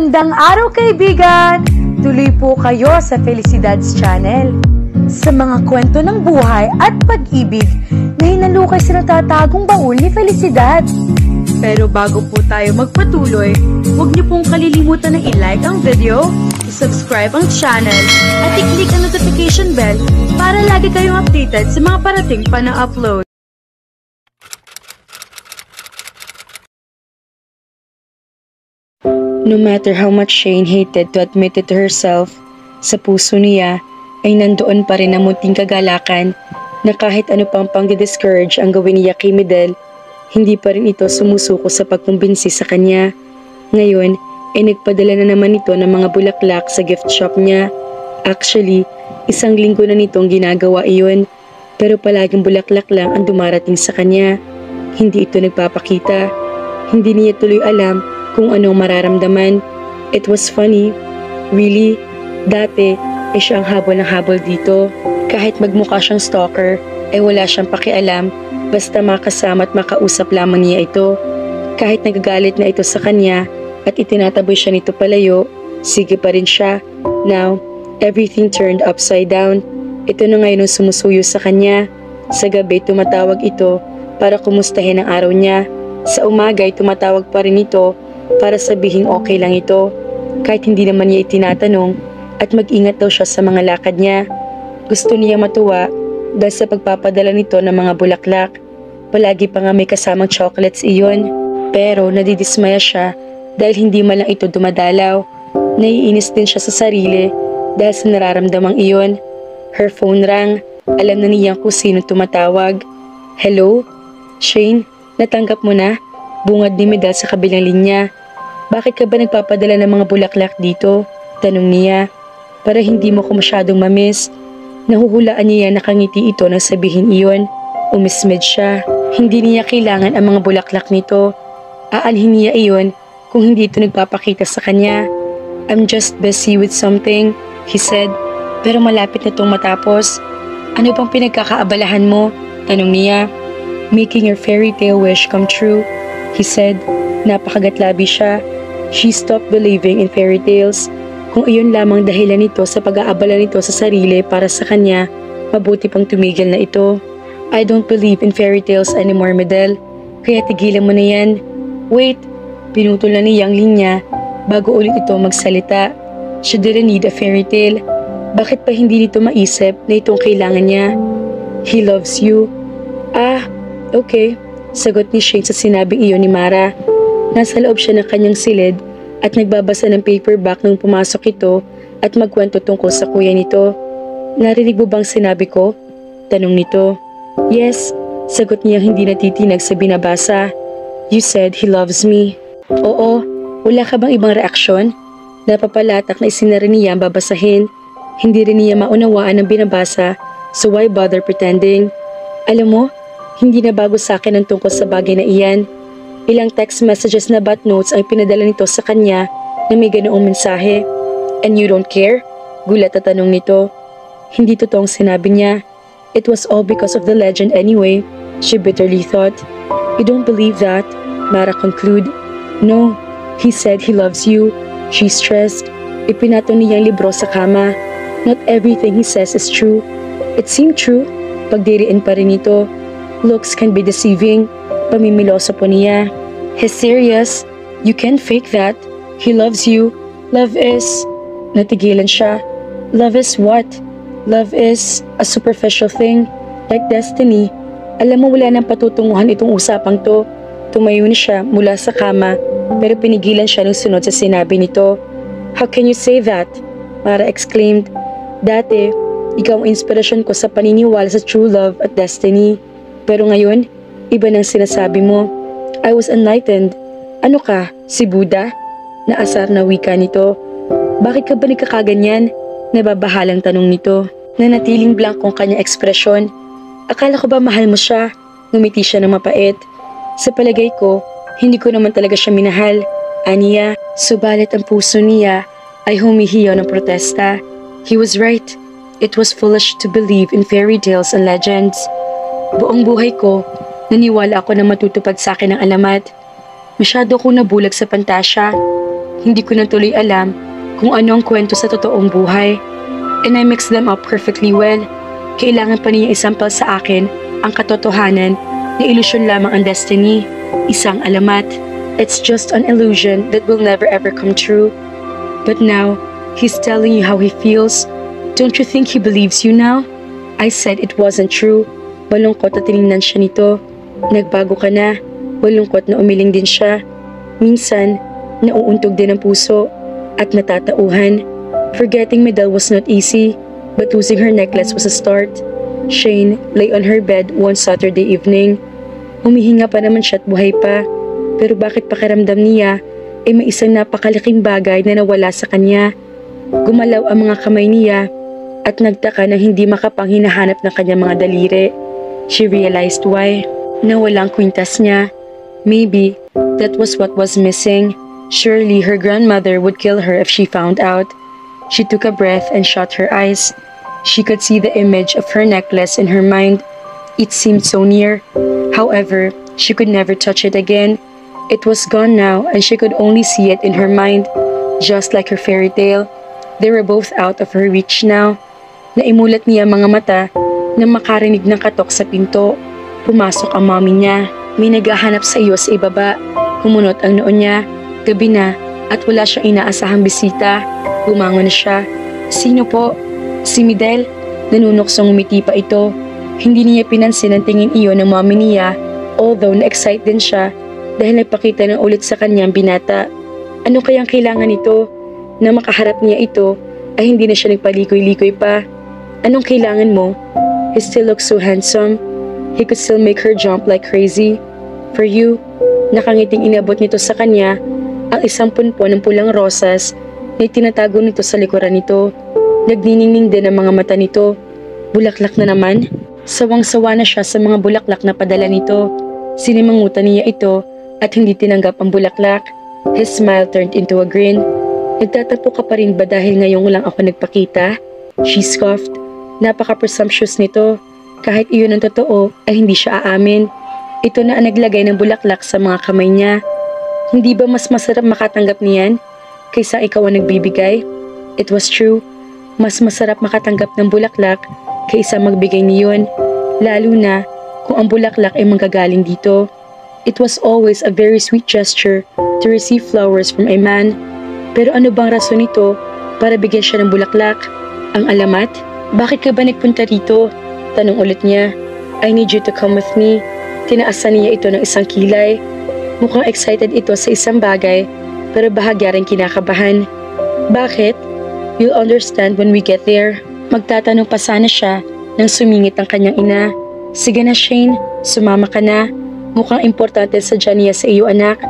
Magandang araw kaibigan! Tuloy po kayo sa Felicidad's Channel. Sa mga kwento ng buhay at pag-ibig na hinalukay sa natatagong baul ni Felicidad. Pero bago po tayo magpatuloy, huwag niyo pong kalilimutan na i-like ang video, i-subscribe ang channel, at i-click ang notification bell para lagi kayong updated sa mga parating pa na upload. No matter how much Shane hated to admit it to herself, sa puso niya ay nandoon pa rin ang munting kagalakan na kahit ano pang pang-discourage ang gawin niya kay Midel, hindi pa rin ito sumusuko sa pagkumbinsi sa kanya. Ngayon ay nagpadala na naman ito ng mga bulaklak sa gift shop niya. Actually, 1 linggo na nitong ginagawa iyon, pero palaging bulaklak lang ang dumarating sa kanya. Hindi ito nagpapakita. Hindi niya tuloy alam kung anong mararamdaman. It was funny. Really, dati ay siya ang habol ng habol dito. Kahit magmukha siyang stalker, ay wala siyang pakialam basta makasama at makausap lamang niya ito. Kahit nagagalit na ito sa kanya at itinataboy siya nito palayo, sige pa rin siya. Now, everything turned upside down. Ito na ngayon ang sumusuyo sa kanya. Sa gabi tumatawag ito para kumustahin ang araw niya. Sa umaga ay tumatawag pa rin ito para sabihin okay lang ito, kahit hindi naman niya itinatanong, at mag-ingat daw siya sa mga lakad niya. Gusto niya matuwa dahil sa pagpapadala nito ng mga bulaklak. Palagi pa nga may kasamang chocolates iyon, pero nadidismaya siya dahil hindi man lang ito dumadalaw. Naiinis din siya sa sarili dahil sa nararamdamang iyon. Her phone rang. Alam na niya kung sino tumatawag. Hello? Shane, natanggap mo na? Bungad ni Midel sa kabilang linya. Bakit ka ba nagpapadala ng mga bulaklak dito? Tanong niya. Para hindi mo ko masyadong mamiss. Nahuhulaan niya nakangiti ito nang sabihin iyon. Umismid siya. Hindi niya kailangan ang mga bulaklak nito. Aanhin niya iyon kung hindi ito nagpapakita sa kanya. I'm just busy with something, he said. Pero malapit na itong matapos. Ano pang pinagkakaabalahan mo? Tanong niya. Making your fairy tale wish come true, he said. Napakagatlabi siya. She stopped believing in fairy tales. Kung iyon lamang dahilan nito sa pag-aabala nito sa sarili para sa kanya, mabuti pang tumigil na ito. I don't believe in fairy tales anymore, Midel. Kaya tigilan mo na yan. Wait, pinutol na niyang linya bago ulit ito magsalita. She didn't need a fairy tale. Bakit pa hindi nito maisip na itong kailangan niya? He loves you. Ah, okay, sagot ni Shane sa sinabing iyon ni Mara. Nasa loob siya ng kanyang silid at nagbabasa ng paperback nung pumasok ito at magkwento tungkol sa kuya nito. Narinig mo bang sinabi ko? Tanong nito. Yes, sagot niya hindi natitinag sa binabasa. You said he loves me. Oo, wala ka bang ibang reaksyon? Napapalatak na isinara niya ang babasahin. Hindi rin niya maunawaan ang binabasa, so why bother pretending? Alam mo, hindi na bago sa akin ang tungkol sa bagay na iyan. Ilang text messages na bat notes ang pinadala nito sa kanya na may ganoong mensahe. And you don't care? Gulat at tanong nito. Hindi totoong sinabi niya. It was all because of the legend anyway, she bitterly thought. You don't believe that? Mara conclude. No, he said he loves you. She stressed. Ipinato niyang libro sa kama. Not everything he says is true. It seemed true. Pagdiriin pa rin ito. Looks can be deceiving. Pamimiloso po niya. He's serious. You can't fake that. He loves you. Love is... Natigilan siya. Love is what? Love is a superficial thing. Like destiny. Alam mo wala nang patutunguhan itong usapang to. Tumayo na siya mula sa kama pero pinigilan siya ng sunod sa sinabi nito. How can you say that? Mara exclaimed. Dati, ikaw ang inspirasyon ko sa paniniwala sa true love at destiny. Pero ngayon, iba nang sinasabi mo. I was enlightened. Ano ka? Si Buddha? Naasar na wika nito. Bakit ka ba nagkakaganyan? Nababahalang tanong nito. Nanatiling blank kong kanyang ekspresyon. Akala ko ba mahal mo siya? Ngumiti siya ng mapait. Sa palagay ko, hindi ko naman talaga siya minahal. Aniya, subalit ang puso niya ay humihiyaw ng protesta. He was right. It was foolish to believe in fairy tales and legends. Buong buhay ko, naniwala ako na matutupad sa akin ang alamat. Masyado akong nabulag sa pantasya. Hindi ko na tuloy alam kung ano ang kwento sa totoong buhay. And I mixed them up perfectly well. Kailangan pa niya isampal sa akin ang katotohanan na ilusyon lamang ang destiny, isang alamat. It's just an illusion that will never ever come true. But now, he's telling you how he feels. Don't you think he believes you now? I said it wasn't true. Malungkot at tinignan siya nito. Nagbago ka na. Malungkot na umiling din siya. Minsan, nauuntog din ang puso at natatauhan. Forgetting Medel was not easy, but losing her necklace was a start. Shane lay on her bed one Saturday evening. Humihinga pa naman siya at buhay pa. Pero bakit pakiramdam niya ay may isang napakalaking bagay na nawala sa kanya. Gumalaw ang mga kamay niya at nagtaka na hindi makapang-hinahanap ng kanyang mga daliri. She realized why. Nawala ang kwintas niya. Maybe that was what was missing. Surely her grandmother would kill her if she found out. She took a breath and shut her eyes. She could see the image of her necklace in her mind. It seemed so near. However, she could never touch it again. It was gone now and she could only see it in her mind. Just like her fairy tale, they were both out of her reach now. Naimulat niya mga mata na makarinig ng katok sa pinto. Pumasok ang mommy niya. May naghahanap sa iyo sa ibaba. Humunot ang noon niya. Gabi na at wala siyang inaasahang bisita. Bumangon na siya. Sino po? Si Medel. Nanunuksong umiti pa ito. Hindi niya pinansin ang tingin iyon ng mommy niya, although na-excite din siya dahil nagpakita ng ulit sa kanyang binata. Ano kayang kailangan nito? Na makaharap niya ito ay hindi na siya nagpalikoy-likoy pa. Anong kailangan mo? He still looks so handsome. He could still make her jump like crazy. For you, nakangiting inabot nito sa kanya ang isang punpon ng pulang rosas na itinatago nito sa likuran nito. Nagniningning din ang mga mata nito. Bulaklak na naman. Sawang-sawa na siya sa mga bulaklak na padala nito. Sinimangutan niya ito at hindi tinanggap ang bulaklak. His smile turned into a grin. Nagtatapo ka pa rin ba dahil ngayong lang ako nagpakita? She scoffed. Napaka-presumptuous nito. Kahit iyon ang totoo ay hindi siya aamin. Ito na ang naglagay ng bulaklak sa mga kamay niya. Hindi ba mas masarap makatanggap niyan kaysa ikaw ang nagbibigay? It was true. Mas masarap makatanggap ng bulaklak kaysa magbigay niyon. Lalo na kung ang bulaklak ay manggagaling dito. It was always a very sweet gesture to receive flowers from a man. Pero ano bang rason nito para bigyan siya ng bulaklak? Ang alamat? Bakit ka ba nagpunta rito? Tanong ulit niya. I need you to come with me. Tinaasan niya ito ng isang kilay. Mukhang excited ito sa isang bagay, pero bahagya rin kinakabahan. Bakit? You'll understand when we get there. Magtatanong pa sana siya nang sumingit ang kanyang ina. Sige na Shane, sumama ka na. Mukhang importante sa niya sa iyo anak.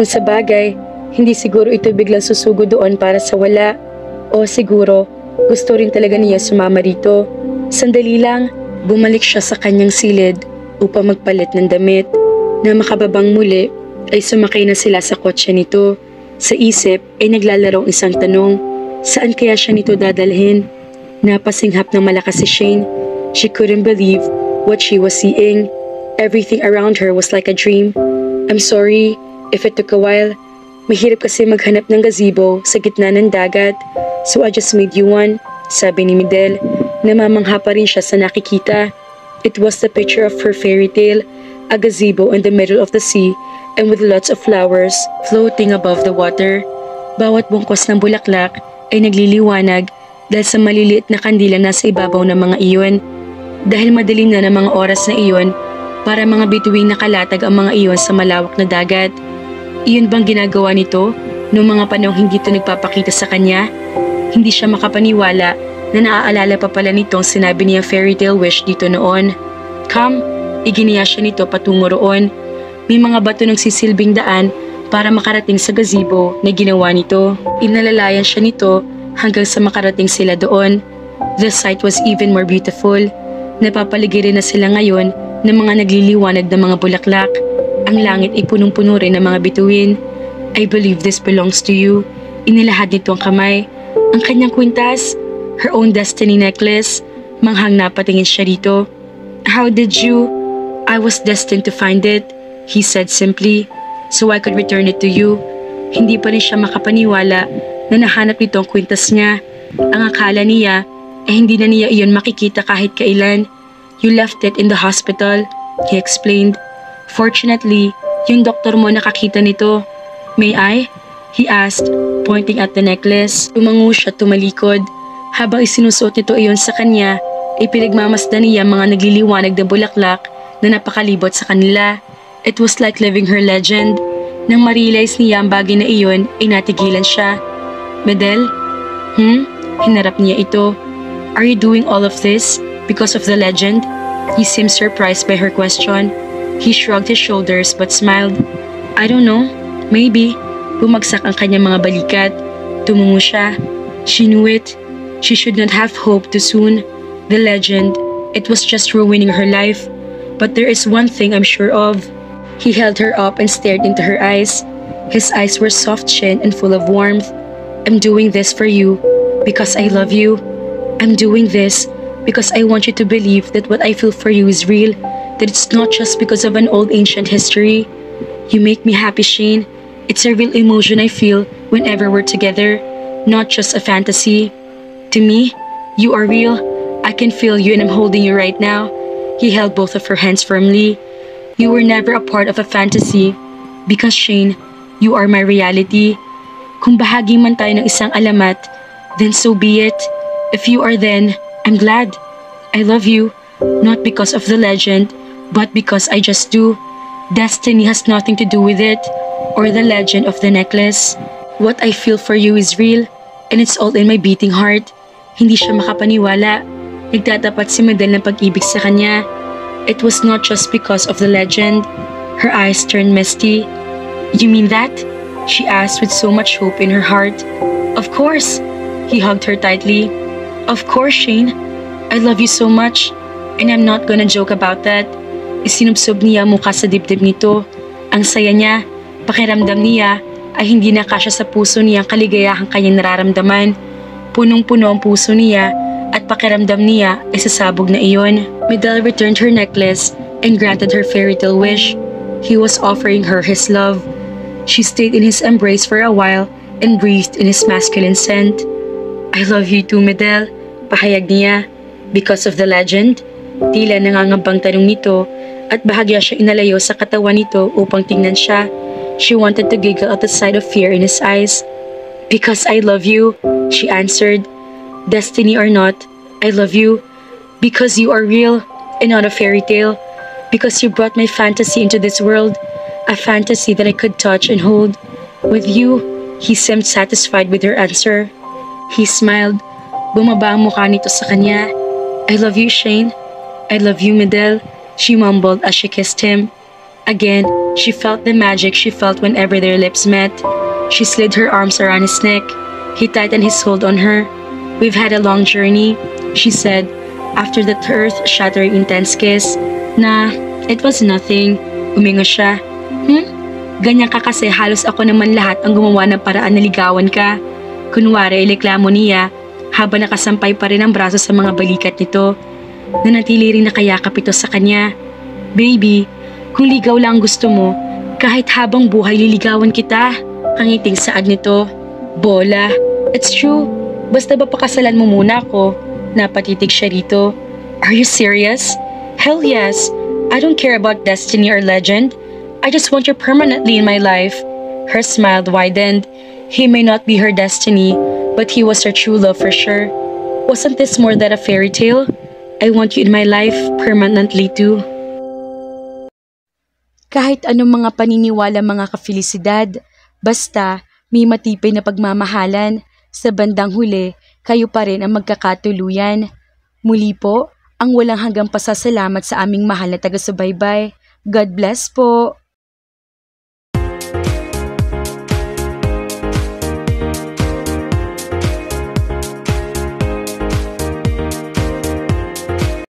Kung sa bagay, hindi siguro ito biglang susugo doon para sa wala. O siguro, gusto rin talaga niya sumama rito. Sandali lang, bumalik siya sa kanyang silid upang magpalit ng damit. Na makababang muli, ay sumakay na sila sa kotse nito. Sa isip ay naglalarong isang tanong, saan kaya siya nito dadalhin? Napasinghap ng malakas si Shane. She couldn't believe what she was seeing. Everything around her was like a dream. I'm sorry if it took a while. Mahirap kasi maghanap ng gazebo sa gitna ng dagat. So I just made you one, sabi ni Medel. Namamangha pa rin siya sa nakikita. It was the picture of her fairy tale, a gazebo in the middle of the sea and with lots of flowers floating above the water. Bawat bungkos ng bulaklak ay nagliliwanag dahil sa maliliit na kandila nasa ibabaw ng mga iyon. Dahil madilim na ng mga oras na iyon, para mga bituing nakalatag ang mga iyon sa malawak na dagat. Iyon bang ginagawa nito noong mga panahong hindi ito nagpapakita sa kanya? Hindi siya makapaniwala na naaalala pa pala nitong sinabi niya fairy tale wish dito noon. Come, iginiya siya nito patungo roon. May mga bato ng sisilbing daan para makarating sa gazebo na ginawa nito. Inalalayan siya nito hanggang sa makarating sila doon. The sight was even more beautiful. Napapaligiran na sila ngayon ng mga nagliliwanag na mga bulaklak. Ang langit ay punong-puno rin ng mga bituin. I believe this belongs to you. Inilahad nito ang kamay. Ang kanyang kwintas, her own destiny necklace. Manghang napatingin siya dito. How did you? I was destined to find it, he said simply, so I could return it to you. Hindi pa rin siya makapaniwala na nahanap nito ang kwintas niya. Ang akala niya hindi na niya iyon makikita kahit kailan. You left it in the hospital, he explained. Fortunately, yung doktor mo nakakita nito. May I? He asked, pointing at the necklace. Tumango siya tumalikod. Habang isinusuot nito iyon sa kanya, pinagmamasdan niya mga nagliliwanag na bulaklak na napakalibot sa kanila. It was like living her legend. Nang ma-realize niya ang bagay na iyon, natigilan siya. Medel? Hinarap niya ito. Are you doing all of this because of the legend? He seemed surprised by her question. He shrugged his shoulders but smiled. I don't know. Maybe. Bumagsak ang kanyang mga balikat. Tumungo siya. She knew it. She should not have hoped too soon. The legend, it was just ruining her life. But there is one thing I'm sure of. He held her up and stared into her eyes. His eyes were soft-chinned and full of warmth. I'm doing this for you because I love you. I'm doing this because I want you to believe that what I feel for you is real, that it's not just because of an old ancient history. You make me happy, Shane. It's a real emotion I feel whenever we're together, not just a fantasy. To me, you are real. I can feel you and I'm holding you right now. He held both of her hands firmly. You were never a part of a fantasy because, Shane, you are my reality. Kung bahagi man tayo ng isang alamat, then so be it. If you are, then I'm glad. I love you, not because of the legend, but because I just do. Destiny has nothing to do with it, or the legend of the necklace. What I feel for you is real, and it's all in my beating heart. Hindi siya makapaniwala. Nagtatapat si Medel ng pag-ibig sa kanya. It was not just because of the legend. Her eyes turned misty. You mean that? She asked with so much hope in her heart. Of course. He hugged her tightly. Of course, Shane. I love you so much. And I'm not gonna joke about that. Isinubsob niya mukha sa dibdib nito. Ang saya niya. Pakiramdam niya ay hindi na kasya sa puso niya ang kaligayahang kanyang nararamdaman. Punong-puno ang puso niya at pakiramdam niya ay sasabog na iyon. Medel returned her necklace and granted her fairy tale wish. He was offering her his love. She stayed in his embrace for a while and breathed in his masculine scent. I love you too, Medel, pahayag niya. Because of the legend? Tila nangangambang tanong nito at bahagya siya inalayo sa katawan nito upang tingnan siya. She wanted to giggle at the sight of fear in his eyes. Because I love you, she answered. Destiny or not, I love you. Because you are real and not a fairy tale. Because you brought my fantasy into this world. A fantasy that I could touch and hold. With you, he seemed satisfied with her answer. He smiled. Bumaba ang mukha nito sa kanya. I love you, Shane. I love you, Medel, she mumbled as she kissed him. Again, she felt the magic she felt whenever their lips met. She slid her arms around his neck. He tightened his hold on her. We've had a long journey, she said, after that earth-shattering intense kiss. Na, it was nothing. Umingo siya. Ganyan ka kasi halos ako naman lahat ang gumawa ng paraan na ligawan ka. Kunwari, reklamo niya habang nakasampay pa rin ang braso sa mga balikat nito. Nanatili rin nakayakap ito sa kanya. Baby, kung ligaw lang gusto mo, kahit habang buhay liligawan kita. Kangiting saad nito. Bola, it's true. Basta ba pakasalan mo muna ako? Napatitig siya rito. Are you serious? Hell yes. I don't care about destiny or legend. I just want you permanently in my life. Her smile widened. He may not be her destiny, but he was her true love for sure. Wasn't this more than a fairy tale? I want you in my life permanently too. Kahit anong mga paniniwala mga kafelisidad, basta may matibay na pagmamahalan, sa bandang huli, kayo pa rin ang magkakatuluyan. Muli po, ang walang hanggang pasasalamat sa aming mahal na taga-subaybay. God bless po!